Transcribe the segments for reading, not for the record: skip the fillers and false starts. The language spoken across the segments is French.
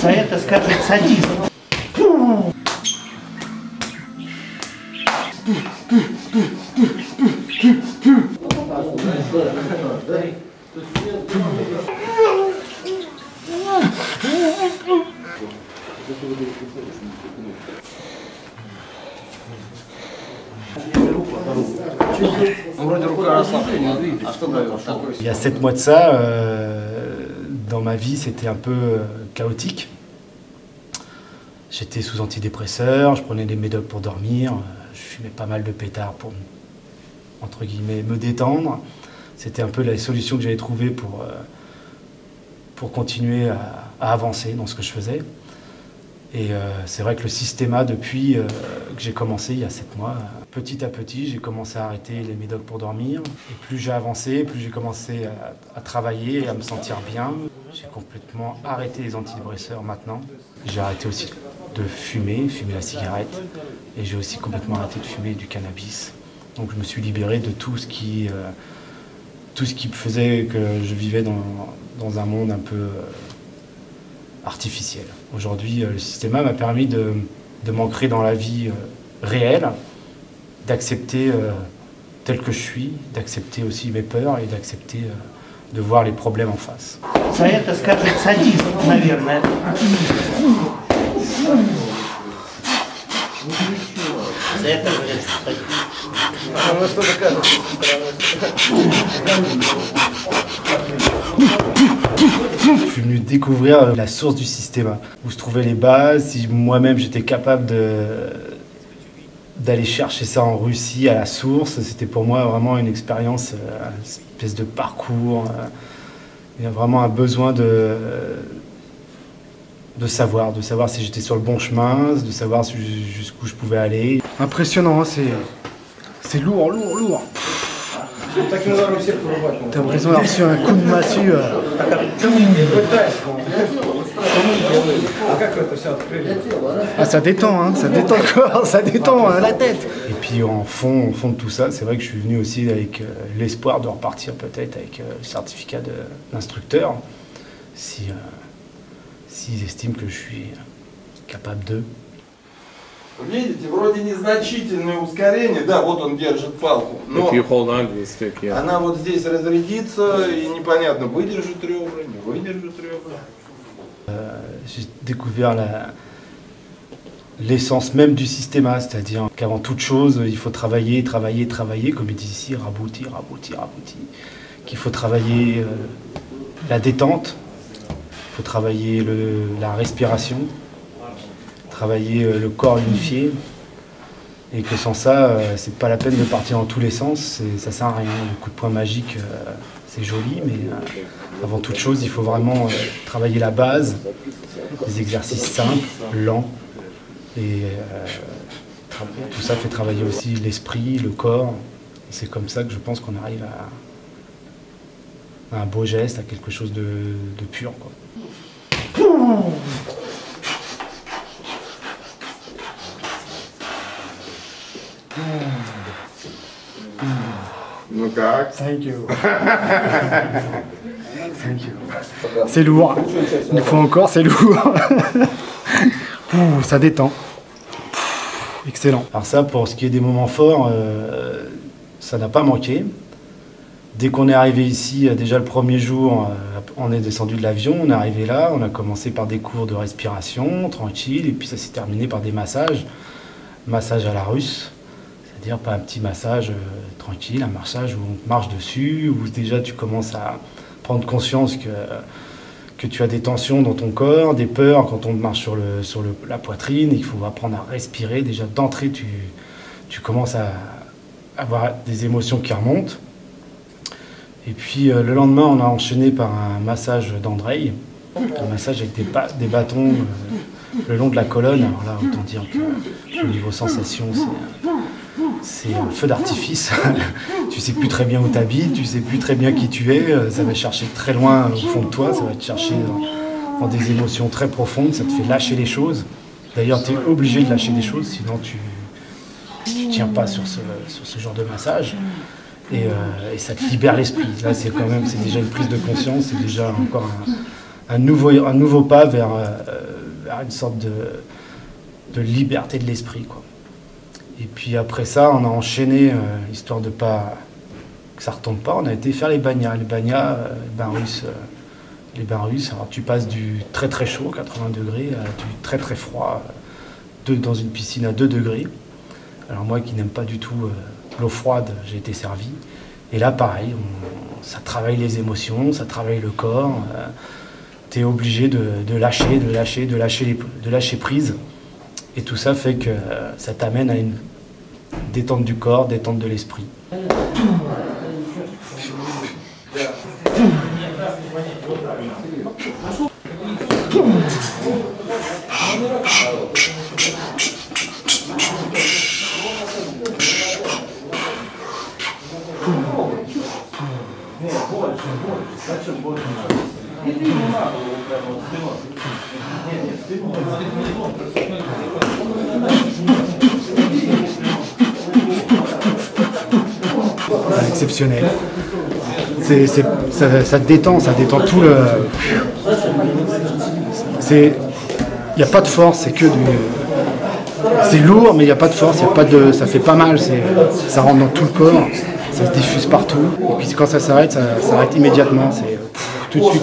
За это скажет садист. Il y a 7 mois de ça, dans ma vie, c'était un peu chaotique. J'étais sous antidépresseurs, je prenais des médocs pour dormir, je fumais pas mal de pétards pour, entre guillemets, me détendre. C'était un peu la solution que j'avais trouvée pour continuer à avancer dans ce que je faisais. Et c'est vrai que le systéma, depuis que j'ai commencé il y a 7 mois, petit à petit, j'ai commencé à arrêter les médocs pour dormir. Et plus j'ai avancé, plus j'ai commencé à travailler et à me sentir bien. J'ai complètement arrêté les antidépresseurs maintenant. J'ai arrêté aussi de fumer la cigarette. Et j'ai aussi complètement arrêté de fumer du cannabis. Donc je me suis libéré de tout ce qui faisait que je vivais dans un monde un peu artificiel. Aujourd'hui, le systéma m'a permis de m'ancrer dans la vie réelle, d'accepter tel que je suis, d'accepter aussi mes peurs et d'accepter de voir les problèmes en face. За это скажет садист, наверное. За это говорят, что садист. Je suis venu découvrir la source du système, où se trouvaient les bases, si moi-même j'étais capable d'aller chercher ça en Russie à la source. C'était pour moi vraiment une expérience, une espèce de parcours. Il y a vraiment un besoin de savoir si j'étais sur le bon chemin, de savoir jusqu'où je pouvais aller. Impressionnant, hein, c'est lourd. T'as l'impression d'avoir reçu un coup de massue. Ah, ça détend, hein, ça détend le corps, ça détend la tête. Et puis au fond de tout ça, c'est vrai que je suis venu aussi avec l'espoir de repartir peut-être avec le certificat d'instructeur, s'ils estiment que je suis capable de. Видите, вроде незначительное ускорение, да, вот он держит палку, но она вот здесь разрядится и непонятно, выдержит ребра, не выдержит ребра. J'ai découvert l'essence même du système, c'est-à-dire qu'avant toute chose, il faut travailler, comme ils disent ici, rabouti, qu'il faut travailler la détente, il faut travailler la respiration, travailler le corps unifié, et que sans ça, c'est pas la peine de partir dans tous les sens, ça sert à rien. Le coup de poing magique, c'est joli, mais avant toute chose, il faut vraiment travailler la base, des exercices simples, lents, et tout ça fait travailler aussi l'esprit, le corps. C'est comme ça que je pense qu'on arrive à un beau geste, à quelque chose de pur, quoi. Ну как? Thank you. C'est lourd. Une fois encore, c'est lourd. Ça détend. Excellent. Alors ça, pour ce qui est des moments forts, ça n'a pas manqué. Dès qu'on est arrivé ici, déjà le premier jour, on est descendu de l'avion, on est arrivé là, on a commencé par des cours de respiration, tranquille, et puis ça s'est terminé par des massages. Massage à la russe. C'est-à-dire pas un petit massage tranquille, un massage où on marche dessus, où déjà tu commences à prendre conscience que tu as des tensions dans ton corps, des peurs quand on marche sur la poitrine. Il faut apprendre à respirer. Déjà d'entrée, tu commences à avoir des émotions qui remontent. Et puis le lendemain, on a enchaîné par un massage d'Andrei, un massage avec des bâtons le long de la colonne. Alors là, autant dire que au niveau sensation, c'est un feu d'artifice. Tu sais plus très bien où tu habites, tu sais plus très bien qui tu es. Ça va chercher très loin au fond de toi, ça va te chercher dans des émotions très profondes, ça te fait lâcher les choses. D'ailleurs, tu es obligé de lâcher des choses, sinon tu tiens pas sur ce genre de massage. Et ça te libère l'esprit. Là, c'est déjà une prise de conscience, c'est déjà encore un nouveau pas vers vers une sorte de liberté de l'esprit, quoi. Et puis après ça, on a enchaîné, histoire de pas que ça retombe pas, on a été faire les bagnats. Les bagnats, les bains russes, alors tu passes du très très chaud, 80 degrés, à du très très froid, dans une piscine à 2 degrés. Alors moi qui n'aime pas du tout l'eau froide, j'ai été servi. Et là pareil, ça travaille les émotions, ça travaille le corps. Tu es obligé de lâcher prise. Et tout ça fait que ça t'amène à une détente du corps, détente de l'esprit. Exceptionnel. Ça te détend, ça détend tout le... Il n'y a pas de force, c'est que du... C'est lourd, mais il n'y a pas de force, ça fait pas mal, ça rentre dans tout le corps, ça se diffuse partout. Et puis quand ça s'arrête, ça s'arrête immédiatement, c'est tout de suite.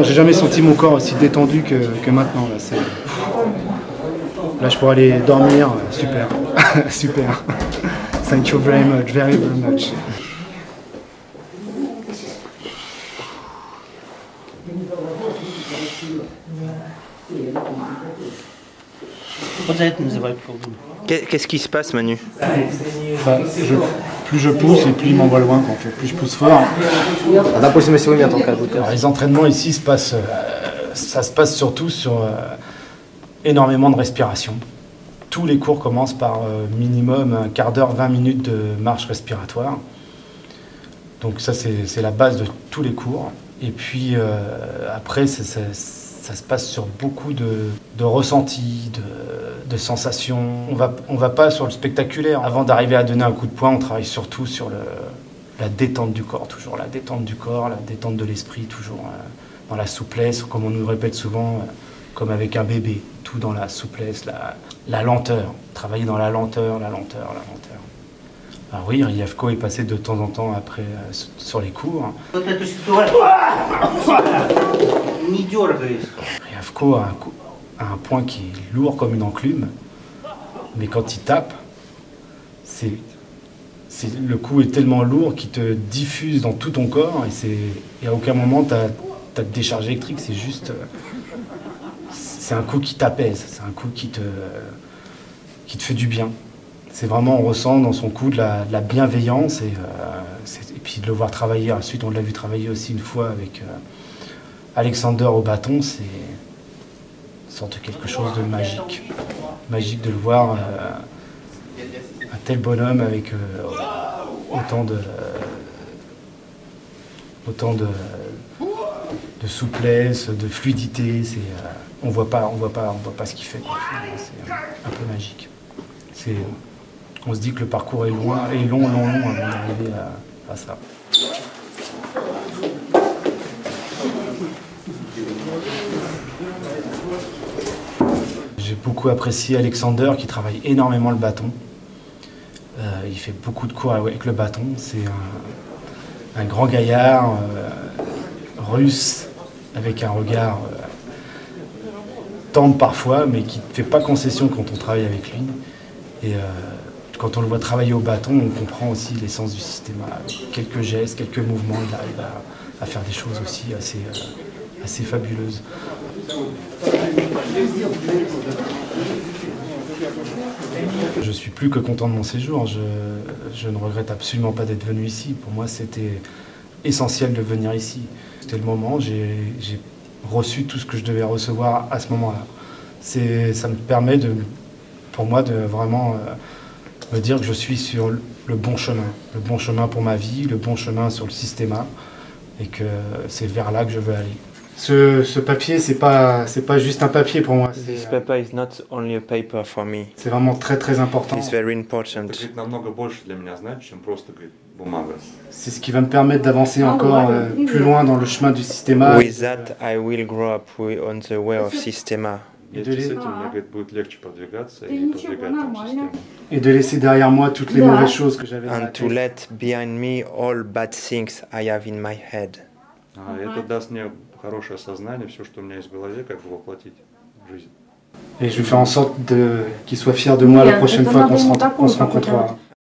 J'ai jamais senti mon corps aussi détendu que maintenant. Là, je pourrais aller dormir, super, super. Thank you very much, very much. Qu'est-ce qui se passe, Manu? Plus je pousse et plus il m'envoie loin. Plus je pousse fort. Alors, les entraînements ici ça se passe surtout sur énormément de respiration. Tous les cours commencent par minimum un quart d'heure, 20 minutes de marche respiratoire. Donc ça, c'est la base de tous les cours. Et puis après, ça se passe sur beaucoup de ressentis, de sensations. On va pas sur le spectaculaire. Avant d'arriver à donner un coup de poing, on travaille surtout sur la détente du corps, toujours la détente du corps, la détente de l'esprit, toujours dans la souplesse, comme on nous répète souvent, comme avec un bébé, tout dans la souplesse, la lenteur. Travailler dans la lenteur, la lenteur, la lenteur. Alors oui, Ryavko est passé de temps en temps après sur les cours. Ryavko a un point qui est lourd comme une enclume, mais quand il tape, le coup est tellement lourd qu'il te diffuse dans tout ton corps et à aucun moment tu as de décharge électrique, c'est juste... C'est un coup qui t'apaise, c'est un coup qui te fait du bien. C'est vraiment, on ressent dans son coup de la bienveillance et puis de le voir travailler. Ensuite, on l'a vu travailler aussi une fois avec Alexander au bâton, c'est une sorte de quelque chose de magique. Magique de le voir, un tel bonhomme avec autant de souplesse, de fluidité. On voit pas ce qu'il fait. C'est un peu magique. On se dit que le parcours est long avant d'arriver à ça. J'ai beaucoup apprécié Alexander qui travaille énormément le bâton. Il fait beaucoup de cours avec le bâton. C'est un grand gaillard russe avec un regard tendre parfois, mais qui ne fait pas concession quand on travaille avec lui. Et quand on le voit travailler au bâton, on comprend aussi l'essence du système. Avec quelques gestes, quelques mouvements, il arrive à faire des choses aussi assez fabuleuses. Je suis plus que content de mon séjour. Je ne regrette absolument pas d'être venu ici. Pour moi, c'était essentiel de venir ici. C'était le moment, j'ai reçu tout ce que je devais recevoir à ce moment-là. Ça me permet pour moi de vraiment me dire que je suis sur le bon chemin pour ma vie, le bon chemin sur le système, et que c'est vers là que je veux aller. Ce papier, c'est pas juste un papier pour moi. This paper is not only a paper for me. C'est vraiment très très important. It's very important. Это намного больше для меня значит, чем просто бумага. C'est ce qui va me permettre d'avancer encore plus loin dans le chemin du système. With that, I will grow up on the way of Systema. Вместе с этим мне будет легче продвигаться и продвигать там систему. Et de laisser derrière moi toutes les mauvaises choses que j'avais dans la And to tête. let behind me all bad things I have in my head. Это даст мне хорошее сознание, все, что у меня есть в голове, как бы воплотить в жизнь. Et je vais faire en sorte qu'il soit fier de moi la prochaine fois qu'on se rencontrera.